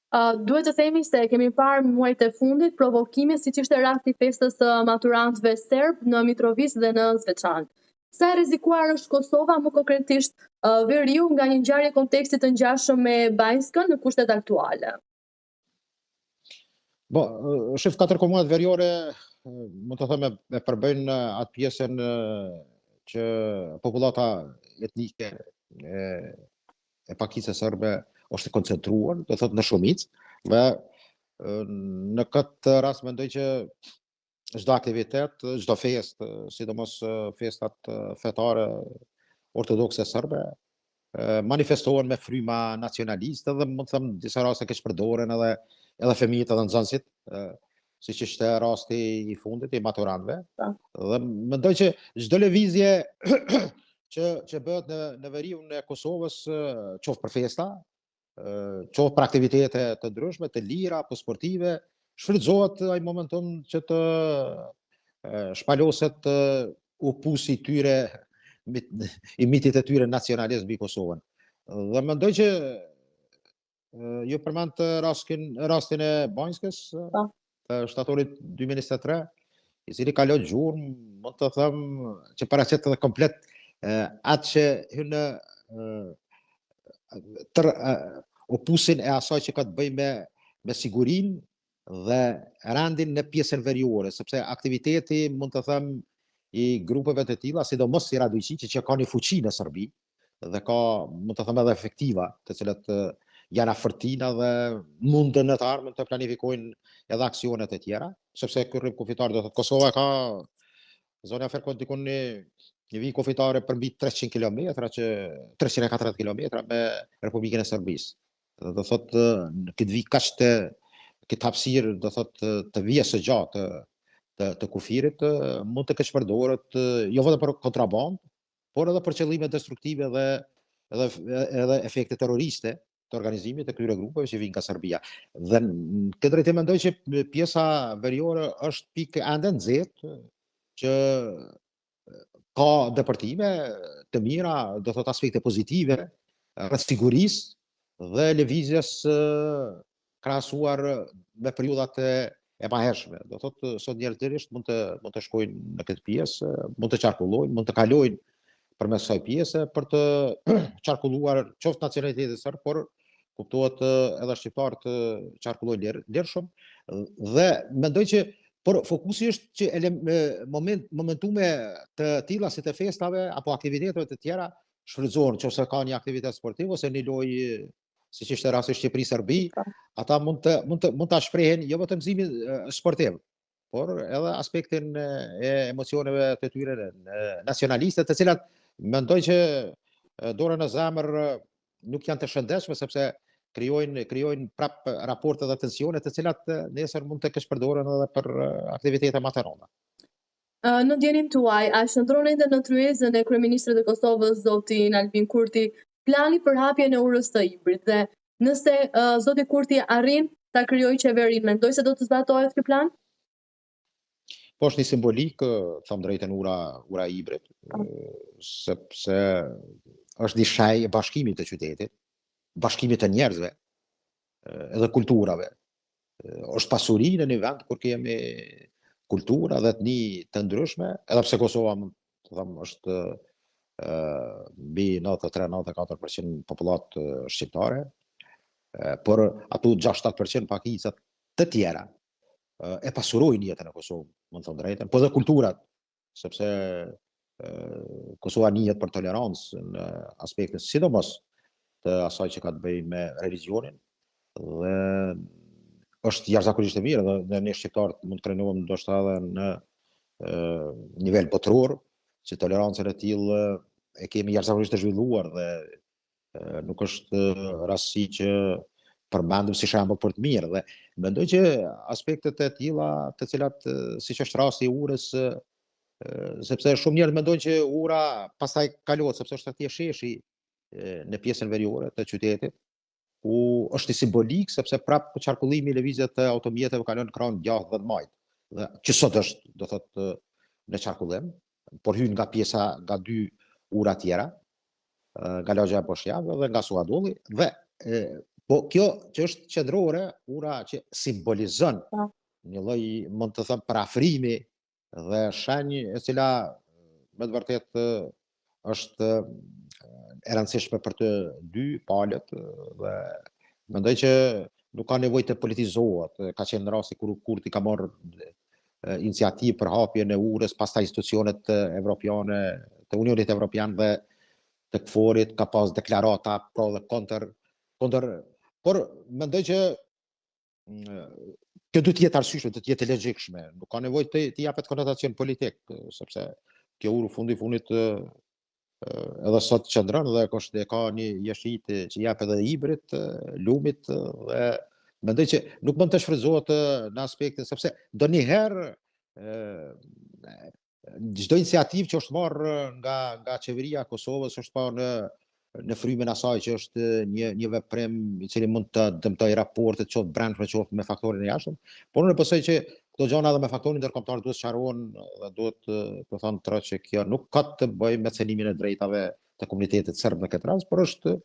Duhet të themi se kemi parë muajt e fundit provokime siç ishte rasti i festës së maturantëve serb në Mitrovic dhe në Zvečan. Sa e rrezikuar është Kosova, më konkretisht Veriu, nga një ngjarje konteksti të ngjashëm me Banjskën në kushtet aktuale? Shif 4 komunat veriore, mund të thëmë e përbëjnë atë pjesën që popullata etnike e pakicës serbe është koncentruar, do thot në shumicë, dhe në këtë rast mendoj që çdo aktivitet, çdo festë, sidomos festat fetare ortodokse serbe, manifestohen me fryma nacionaliste dhe mund të them disa raste keq përdoren edhe fëmijët edhe nxënësit, siç ishte rasti i fundit i maturantëve. Dhe mendoj që çdo lëvizje që bëhet në veriun e Kosovës, qoftë për festa, qoftë për aktivitete të ndryshme, të lira apo sportive, shfrytëzohet ai momentum që të shpaloset opusi i tyre, i mitit e tyre nacionalist mbi Kosovën. Dhe mendoj që ju përmend rastin e Banjskës, të shtatorit 2023, i cili kaloi gjurmë, mund të them që paraqet edhe komplet atë që hyn opusin e asaj që ka të bëjë me sigurinë dhe rendin në pjesën veriore, sepse aktiviteti, mund të them, i grupeve të tilla, sidomos si Radojqiqi, që ka një fuqi në Serbi dhe ka, mund të them, edhe efektiva, të cilat janë afërtina dhe mundën në të ardhmen të planifikojnë edhe aksionet e tjera, sepse ky rrymë kufitar do thotë Kosova ka zona afër dikon një vijë kufitare për mbi 300 kilometra, 340 kilometra me Republikën e Serbisë. Do thotë në këtë vijë kaq këtë hapësirë, do thotë të vijës së gjatë të kufirit, mund të keq përdoret jo vetëm për kontrabandë, por edhe për qëllime destruktive edhe efekte terroriste të organizimit të këtyre grupeve që vijnë nga Serbia. Dhe në këtë drejtim mendoj që pjesa veriore është pikë ende nxehtë që ka depërtime të mira, do thot aspekte pozitive rreth sigurisë dhe lëvizjes krahasuar me periudhat e pahershme. Do thot sot njerëzisht mund të shkojnë në këtë pjesë, mund të qarkullojnë, mund të kalojnë përmes kësaj pjese për të qarkulluar qoftë nacionaliteti serb, por kuptohet edhe shqiptarët qarkullojnë lirshëm, dhe mendoj që por fokusi është që momentume të tilla si të festave apo aktiviteteve të tjera shfrytëzohen, nëse ka një aktivitet sportiv ose një lojë siç ishte rasti Shqipëri-Serbi, ata mund ta shprehen jo vetëm gëzimin sportiv, por edhe aspektin e emocioneve të tyre nacionaliste, të cilat mendoj që dorën në zemër nuk janë të shëndetshme, sepse krijojnë prap raporte dhe tensione të cilat nesër mund të keq përdoren edhe për aktivitete më të rënda. Në ndjenin tuaj, a shndron ende në tryezën e kryeministrit të Kosovës, zotin Albin Kurti, plani për hapjen e urës të Ibrit, dhe nëse zoti Kurti arrin ta krijojë qeverinë, mendoj se do të zbatohet ky plan? Po është një simbolik, them drejtën, ura e Ibrit, sepse është një shaj e bashkimit të qytetit, bashkimit të njerëzve, edhe kulturave. Është pasuri në një vend kur kemi kultura dhe etni të ndryshme, edhe pse Kosova, të them, është mbi 93-94% popullat shqiptare, por ato 6-7% pakicat të tjera e pasurojnë jetën e Kosovë, mund të them drejtën, po dhe kulturat, sepse Kosova njihet për tolerancë në aspektin sidomos të asaj që ka të bëjë me religionin, dhe është jashtëzakonisht e mirë, dhe ne shqiptarët mund të krenohem ndoshta edhe në nivel botror, që tolerancën e tillë e kemi jashtëzakonisht të zhvilluar, dhe nuk është rastësi që përmendëm si shembull për të mirë, dhe mendoj që aspektet e tilla, të cilat siç është rasti i urës, sepse shumë njerëz mendojnë që ura pastaj kalohet, sepse është atje sheshi në pjesën veriore të qytetit, ku është i simbolik, sepse prap qarkullimi i lëvizjet të automjeteve kalon krahun djathtë dhe majt, dhe që sot është, do thotë, në qarkullim, por hyn nga pjesa, nga dy ura tjera, nga lagja e Boshjavë dhe nga Suadolli, dhe Po kjo që është qendrore, ura që simbolizon një lloj, mund të them, parafrimi dhe shenjë e cila me të vërtetë është e rëndësishme për të dy palët dhe mendoj që nuk ka nevojë të politizohet. Ka qenë rasti kur Kurti ka marrë iniciativë për hapjen e urës, pastaj institucionet evropiane, të Unionit Evropian dhe të KFOR-it ka pas deklarata pro dhe kundër, por mendoj që kjo duhet të jetë arsyeshme, duhet të jetë logjikshme, nuk ka nevojë të japet konotacion politik, sepse kjo urë fundi fundit edhe sot qëndron dhe ka një jeshit që jep edhe hibrit, lumit, dhe mendoj që nuk mund të shfrytëzohet në aspektin, sepse ndonjëherë çdo iniciativë që është marrë nga qeveria e Kosovës është parë në frymën asaj që është një veprim i cili mund të dëmtojë raportet qoftë brendshme qoftë me faktorin e jashtëm, por unë besoj që këto gjëra edhe me faktorin ndërkombëtar duhet sqarohen dhe duhet të thonë të që kjo nuk ka të bëjë me cenimin e drejtave të komunitetit serb në këtë rast, por është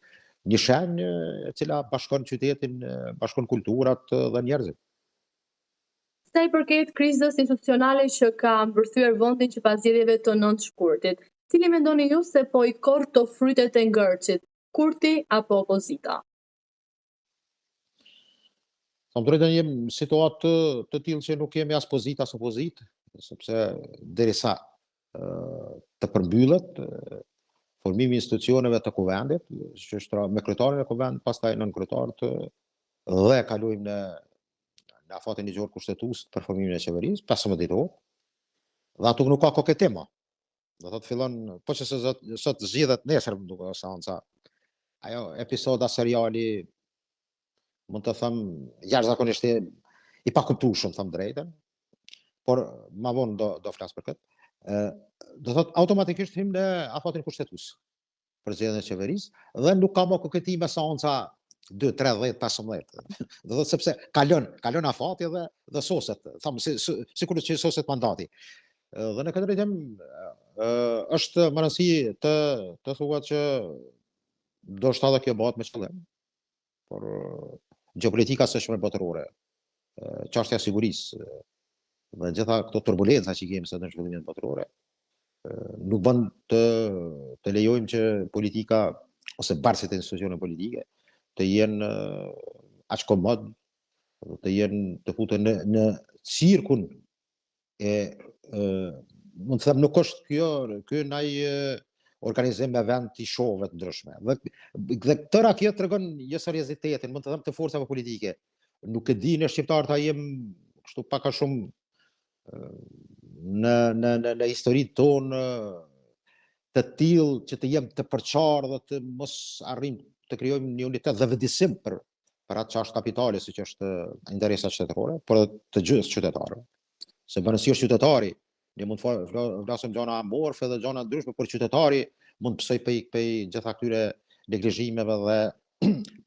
një shenjë e cila bashkon qytetin, bashkon kulturat dhe njerëzit. Sa i përket krizës institucionale që ka mbërthyer vendin që pas zgjedhjeve të 9 shkurtit, cili mendoni ju se po I korr to frytet e ngërçit, Kurti apo opozita? Kam drejtën jem situatë të tillë që nuk kemi as pozitë as opozitë, sepse derisa të përmbyllet formimi I institucioneve të kuvendit, që është me kryetarin e kuvendit, pastaj nën kryetarët dhe kalojmë në afatin ligjor kushtetues për formimin e qeverisë, 15 ditor. Dhe ato nuk ka koketim. Do thotë fillon, po që sot zgjidhet nesër, më duket seanca. Ajo episoda seriali mund të them jashtëzakonisht I pakuptueshëm, them drejtën, por ma vonë do flas për këtë. Do thotë automatikisht hym në afatin kushtetues për zgjedhjen e qeverisë dhe nuk ka më koketim me seanca 2, 3, 10, 15. Do thotë sepse kalon afati dhe soset, them sikur që soset mandati. Dhe në këtë drejtim është më rëndësi të thuhet që do shta dhe kjo bëhet me qëllim, por gjeopolitika s'është më botërore, çështja e sigurisë dhe gjitha këto turbulenca që kemi sot në zhvillimin botërore nuk bën të lejojmë që politika ose barësit e institucione politike të jenë aq komod, të futen në cirkun e mund të them nuk është ky ndaj organizim me vend të shove të ndryshme. Dhe tëra kjo tregon jo seriozitetin, mund të them, të forcave politike. Nuk e di në shqiptar ta jem kështu pak a shumë në historinë tonë të tillë që të jem të përqarë dhe të mos arrijmë të krijojmë një unitet dhe vëdisim për atë që është kapitali, siç është interesat shtetërore, por të gjithë qytetarëve. Se banësi është qytetari, ne mund të flasim gjëra amorfe dhe gjëra ndryshme, por qytetari mund të pësoj për gjitha këtyre neglizhimeve dhe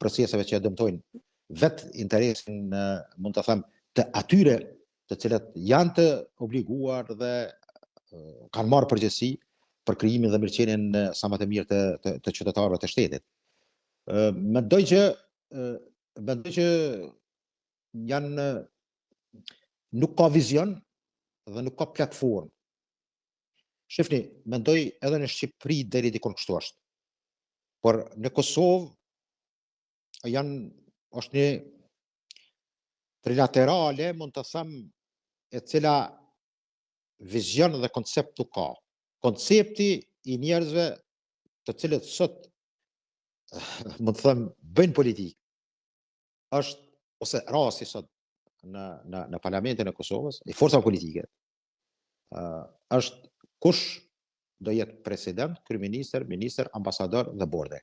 proceseve që dëmtojnë vetë interesin, mund të them, të atyre të cilët janë të obliguar dhe kanë marrë përgjegjësi për krijimin dhe mirëqenien sa më të mirë të qytetarëve të shtetit. Mendoj që janë nuk ka vizion dhe nuk ka platformë. Shifni, mendoj edhe në Shqipëri deri diku kështu është. Por në Kosovë është një trilaterale, mund të them, e cila vizion dhe koncept nuk ka. Koncepti I njerëzve të cilët sot mund të them bëjnë politikë është, ose rasti sot në parlamentin e Kosovës, I forcave politike, është kush do jetë president, kryeministër, ministër, ambasador dhe borde.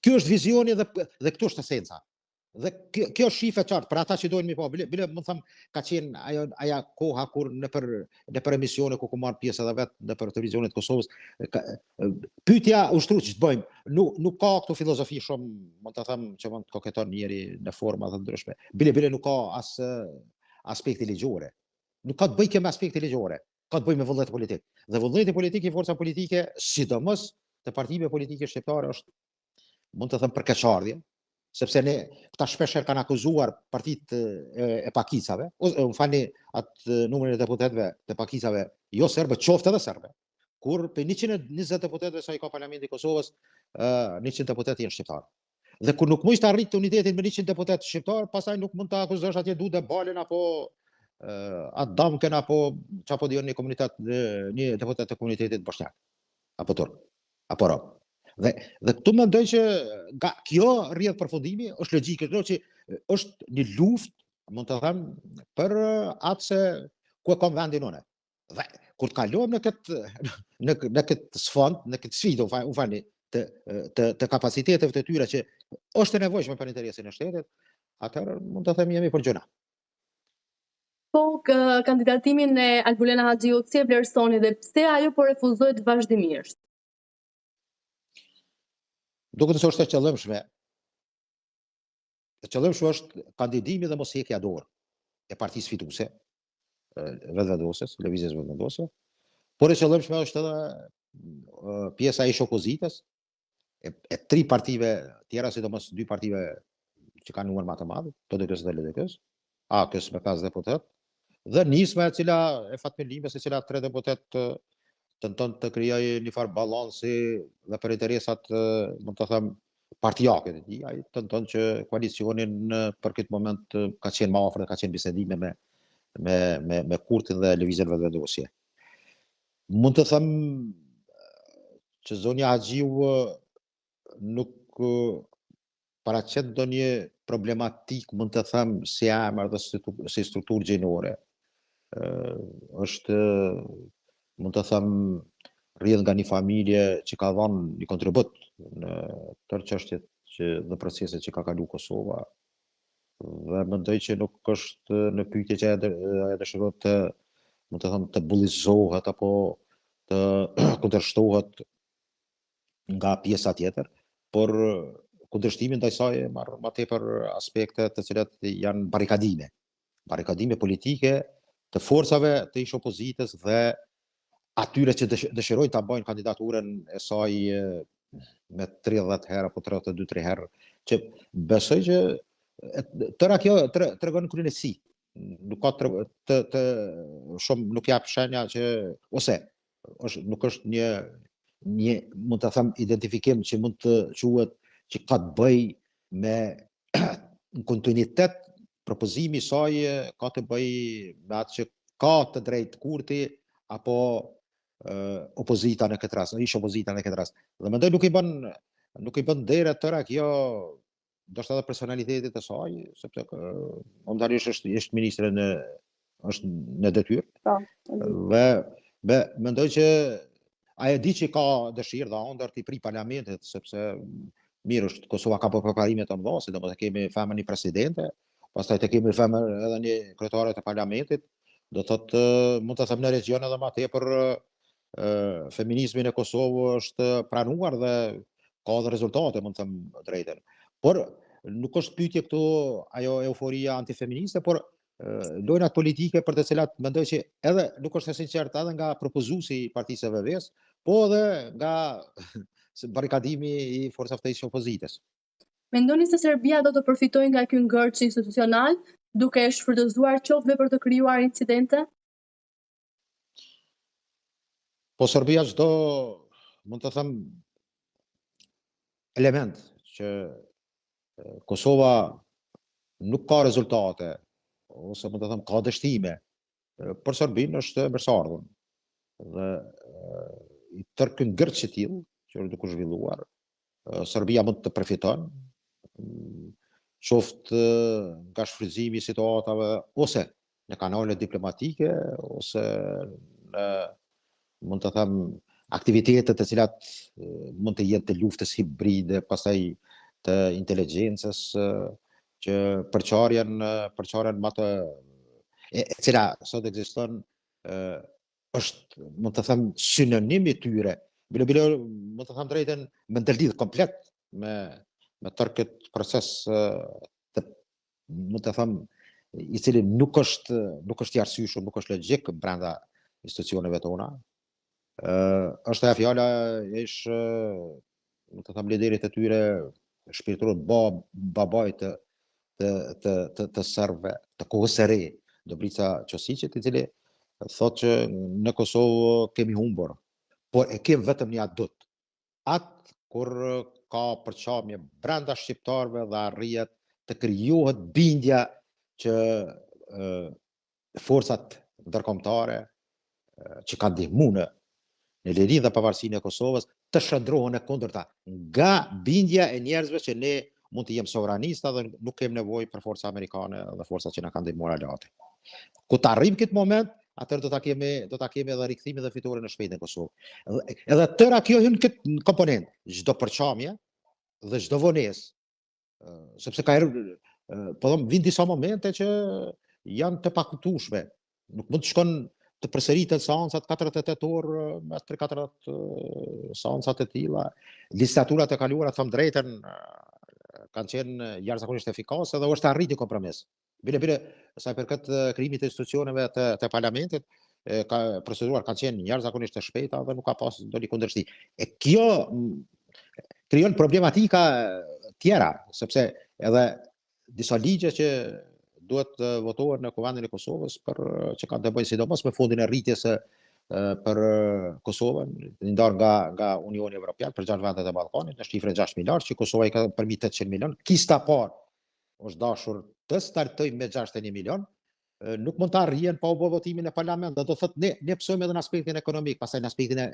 Ky është vizioni dhe këtu është esenca. Dhe kjo është shifë e qartë për ata që dojnë mi po, bile mund them ka qenë aja koha kur nëpër emisione ku marr pjesë edhe vetë nëpër televizionet e Kosovës, pyetja ushtru që të bëjmë, nuk ka këtu filozofi shumë, mund të them, që mund të koketon njëri në forma të ndryshme. Bile nuk ka as aspekti ligjore. Nuk ka të bëjë me aspekti ligjore, ka të bëjë me vullnet politik. Dhe vullneti politik I forca politike, sidomos të partive politike shqiptare, është, mund të them, përkeqardhje, sepse ne këta shpeshherë kanë akuzuar partitë e pakicave, ose më falni atë numrin e deputetëve të pakicave jo serbe, qoftë edhe serbe. Kur për 120 deputetëve sa i ka Parlamenti i Kosovës, 100 deputetë janë shqiptarë. Dhe kur nuk mund të arrit unitetin me 100 deputetë shqiptar, pastaj nuk mund ta akuzosh atje du dhe balen apo atë damken apo çapo dion një komunitet një deputet të komunitetit bosnjak apo turk apo rob. Dhe këtu mendoj që nga kjo rrjedh përfundimi është logjike, që është një luftë, mund të them, për atë se ku e kam vendin unë. Dhe kur të kalojmë në këtë sfond, në këtë sfidë, u falni, të kapaciteteve të tyre që është e nevojshme për interesin e shtetit, atëherë mund të them jemi për gjëna. Po, kandidatimin e Albulena Haxhiut si e vlerësoni dhe pse ajo po refuzohet vazhdimisht? Duket se është e qëllimshme. E qëllimshme është kandidimi dhe mos heqja dorë e partisë fituese, vetëvendosës, lëvizjes vetëvendose, por e qëllimshme është edhe pjesa e opozitës, e 3 partive tjera, sidomos 2 partive që kanë numër më të madh, PDK-s dhe LDK-s, AK-s me 5 deputet, dhe nisma e cila e fatmirëlimës, e cila 3 deputet tenton të krijojë një farë balansi dhe për interesat, mund të them, partijake të tij. Ai tenton që koalicionin për këtë moment ka qenë më afër, ka qenë bisedime me Kurtin dhe lëvizjen vetëvendosje. Mund të them që zonja Haxhiu nuk paraqet ndonjë problematik, mund të them, si emër dhe si strukturë gjinore. Është, mund të them, rrjedh nga një familje që ka dhënë një kontribut në tërë çështjet dhe proceset që ka kalu Kosova, dhe mendoj që nuk është në pyetje që e dëshiron të, mund të them, të bullizohet apo të kundërshtohet nga pjesa tjetër, por kundërshtimi ndaj saj marr më tepër aspekte të cilat janë barikadime politike të forcave të ish opozitës dhe atyre që dëshirojnë ta bëjnë kandidaturën e saj me 30 herë apo 32-3 herë, që besoj që tëra kjo tregon kryesësi. Nuk ka të shumë, nuk jap shenja që ose nuk është një mund të them identifikim që mund të quhet që ka të bëj me në kontinuitet. Propozimi i saj ka të bëj me atë që ka të drejtë Kurti apo opozita në këtë rast, ish opozita në këtë rast. Dhe mendoj nuk i bën derë tëra kjo, ndoshta edhe personalitetit të saj, sepse momentalisht është ministre është në detyrë. Dhe mendoj që ai e di që ka dëshirë dhe ëndër të pri parlamentit, sepse mirë është Kosova ka përparime të mëdha, sidomos kemi femën një presidente, pastaj të kemi femën edhe një kryetare të parlamentit, do thotë mund të them në region edhe më tepër feminizmin e Kosovës është pranuar dhe ka dhe rezultate, mund të them drejtën. Por nuk është pyetje këtu ajo euforia antifeministe, por lojnat politike për të cilat mendoj që edhe nuk është e sinqertë edhe nga propozuesi i Partisë së VV-s, po edhe nga barikadimi i forcave të opozitës. Mendoni se Serbia do të përfitojë nga ky ngërç institucional, duke e shfrytëzuar qoftë për të krijuar incidente? Po Serbia çdo, mund të them, element që Kosova nuk ka rezultate ose mund të them ka dështime, për Serbinë është mirëseardhën. Dhe i tërë ky ngërç i tillë që është duke zhvilluar, Serbia mund të përfiton, qoftë nga shfrytëzimi i situatave ose në kanale diplomatike ose në, mund të them, aktivitetet të cilat mund të jenë të luftës hibride, pastaj të inteligjencës, që përçarjen më të e cila sot ekziston është, mund të them, sinonim i tyre. Bile mund të them drejtën, me ndërlidh komplet me tërë këtë proces të, mund të them, i cili nuk është i arsyeshëm, nuk është logjik brenda institucioneve tona. Është ajo fjala ish, mund të them, liderit e tyre shpirtëror babaj të serbëve, të kohës së re, Dobrica Ćosićit, I cili thotë që në Kosovë kemi humbur, por e kemi vetëm një adut. Atë kur ka përqamje brenda shqiptarëve dhe arrihet të krijohet bindja që forcat ndërkombëtare që kanë ndihmuar në lirinë dhe pavarësinë e Kosovës të shndrohen e kundërta nga bindja e njerëzve që ne mund të jemi sovranista dhe nuk kemi nevojë për forca amerikane dhe forcat që na kanë ndihmuar alati. Ku të arrim këtë moment, atëherë do ta kemi edhe rikthimin dhe fitoren në shpejtë në Kosovë. Edhe tëra kjo hyn këtë komponent, çdo përçamje dhe çdo vonesë, sepse ka po them vin disa momente që janë të pakuptueshme. Nuk mund të shkon të përsëriten seancat 48 orë me 3-4 seancat të tilla. Legislaturat e kaluara, them drejtën, kanë qenë jashtëzakonisht efikase dhe është arritur kompromis. Bile sa i përket krijimit të institucioneve të parlamentit, procedurat kanë qenë jashtëzakonisht të shpejta dhe nuk ka pas ndonjë kundërshtim. E kjo krijon problematika tjera, sepse edhe disa ligje që duhet votohen në Kuvendin e Kosovës për që kanë të bëjnë sidomos me fondin e rritjes për Kosovën, ndarë nga Unioni Evropian për 6 vendet e Ballkanit, në shifrën 6 miliard, që Kosova I ka përmi 800 milion. Kista parë është dashur të startojmë me 61 milion, nuk mund të arrijen pa u bë votimin e parlamentit. Do thotë ne psojmë edhe në aspektin ekonomik, pastaj në aspektin e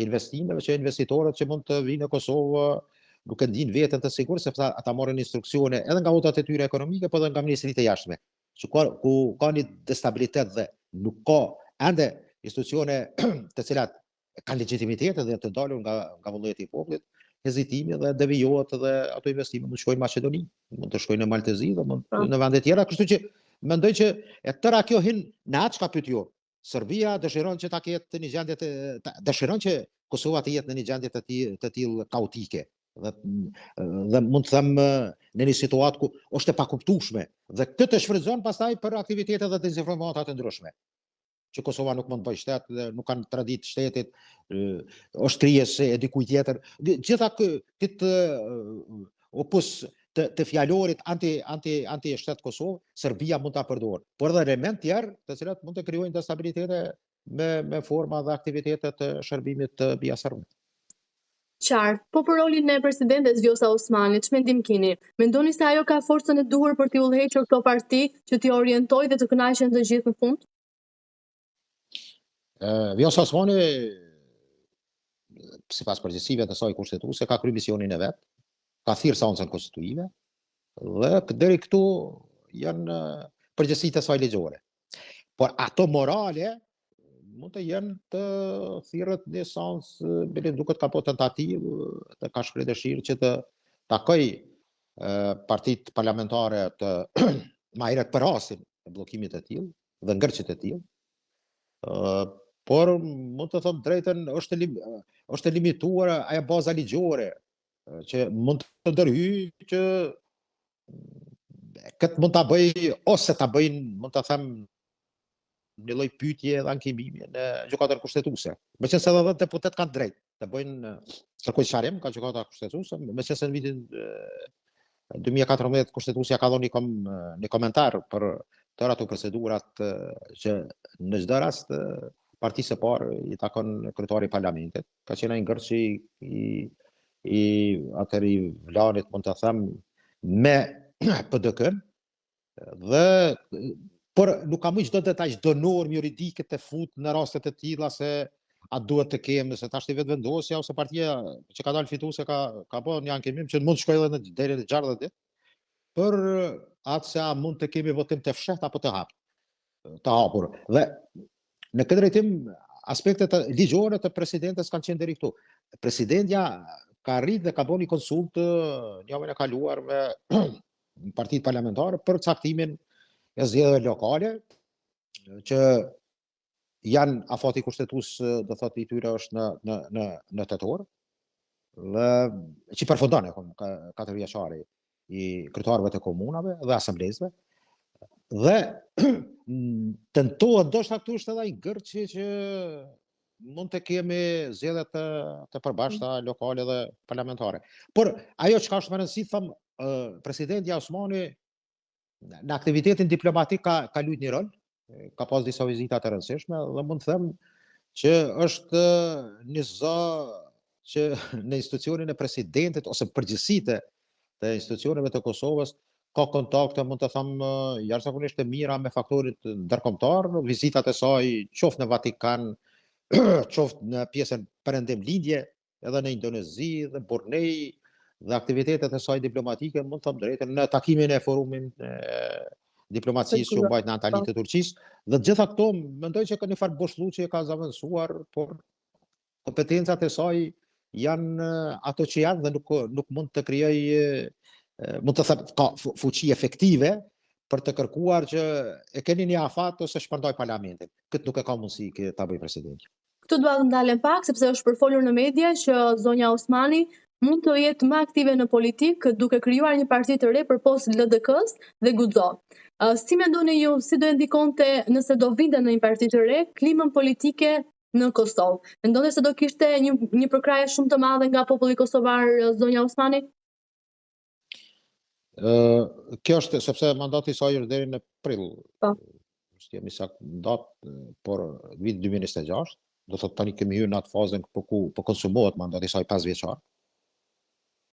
investimeve, që investitorët që mund të vinë në Kosovë nuk e ndin veten të sigurt, sepse ata marrin instruksione edhe nga votat e tyre ekonomike, po edhe nga ministritë e jashtme. Ku ka një destabilitet dhe nuk ka ende institucione të cilat kanë legjitimitet dhe të dalur nga vullneti I popullit, hezitimi dhe devijohet dhe ato investime mund të shkojnë në Maqedoni, mund të shkojnë në Maltezi dhe mund në vende tjera, kështu që mendoj që e tëra kjo hyn në atë çka pyet ju. Serbia dëshiron që ta ketë një gjendje dëshiron që Kosova të jetë në një gjendje të tillë kaotike. Dhe mund të them në një situatë ku është e pakuptueshme dhe këtë shfrytëzon pastaj për aktivitete dhe dezinformata të ndryshme. Që Kosova nuk mund të bëjë shtet, nuk kanë traditë shtetit, është krijesë e dikujt tjetër. Gjitha këtë opus të fjalorit anti shtet Kosovë, Serbia mund ta përdorë. Por edhe element tjerë, të cilat mund të krijojnë destabilitete me forma dhe aktivitete të shërbimit të biaserbëve. Qartë, po për rolin e presidentes Vjosa Osmani, ç'mendim keni? Mendoni se ajo ka forcën e duhur për t'i udhëhequr këto parti që t'i orientojë dhe të kënaqen të gjithë në fund? Vjosa Osmani, sipas përgjegjësive të saj kushtetuese, ka kryer misionin e vet, ka thirrë seancën konstitutive dhe deri këtu janë përgjegjësitë e saj ligjore. Por ato morale mund të jenë të thirrët një seancë, bile duket ka po tentativë, të ka shpreh dëshirë që të takoj partitë parlamentare të më herët për rastin e bllokimit të tillë dhe ngërçit të tillë. Por mund të them drejtën, është e limituar ajo baza ligjore që mund të ndërhyjë që këtë mund ta bëj ose ta bëjnë, mund ta them, një lloj pyetje dhe ankimimi në gjykatën kushtetuese. Meqense edhe deputet kanë drejt të bëjnë kërkojnë sharrim nga gjykata kushtetuese, meqense në vitin 2014 kushtetuesja ka dhënë një komentar për tëra ato procedurat që në çdo rast partisë së parë I takon kryetari I parlamentit. Ka qenë ai ngërçi I atëri vlanit, mund të them, me PDK-n dhe por nuk ka më çdo detaj, çdo normë juridike të fut në raste të tilla se a duhet të kemi, se tash vetë vendosja ose partia që ka dalë fituese ka bërë një ankimim që mund të shkojë edhe deri në 60 ditë për atë se a mund të kemi votim të fshehtë apo të hapur. Dhe në këtë drejtim aspektet ligjore të presidentes kanë qenë deri këtu. Presidentja ka arritë dhe ka bërë një konsultë javën e kaluar me partitë parlamentare për caktimin e zgjedhjeve lokale që janë afati kushtetues, do thotë I tyre është në tetor, dhe që përfundon katërvjeçari I kryetarëve të komunave dhe asamblezëve dhe tentohet ndoshta këtu është edhe ai gërçi që mund të kemi zgjedhje të përbashkëta lokale dhe parlamentare. Por ajo çka është më rëndësi, thëmë, presidenti Osmani në aktivitetin diplomatik ka luajtur një rol, ka pas disa vizita të rëndësishme dhe mund të them që është një zë që në institucionin e presidentit ose përgjithësitë të institucioneve të Kosovës ka kontakte, mund të them, jashtëzakonisht të mira me faktorit ndërkombëtar, vizitat e saj qoftë në Vatikan, qoftë në pjesën perëndim lindje, edhe në Indonezi dhe Borneo, dhe aktivitetet e saj diplomatike, mund të them drejtën, në takimin e forumin diplomacisë që u bajt në Antali të Turqisë, dhe të gjitha këto mendoj që ka një farë boshllëqe ka zavendësuar, por kompetencat e saj janë ato që janë dhe nuk mund të krijoj, mund të them, ka fuqi efektive për të kërkuar që e keni një afat ose shpërndaj parlamentin. Këtë nuk e ka mundësi ta bëj presidenti. Këtu dua të ndalem pak, sepse është përfolur në media që zonja Osmani mund të jetë më aktive në politikë duke krijuar një parti të re përpos LDK-s dhe guxon. Si mendoni ju, si do e ndikonte nëse do vinte në një parti të re, klimën politike në Kosovë? Mendoni se do kishte një përkrahje shumë të madhe nga populli kosovar zonja Osmani? Kjo është sepse mandati i saj është deri në prill. Po. Jemi saktë datë, por vit 2026, do thotë tani kemi hyrë në atë fazën po konsumohet mandati i saj 5 vjeçar.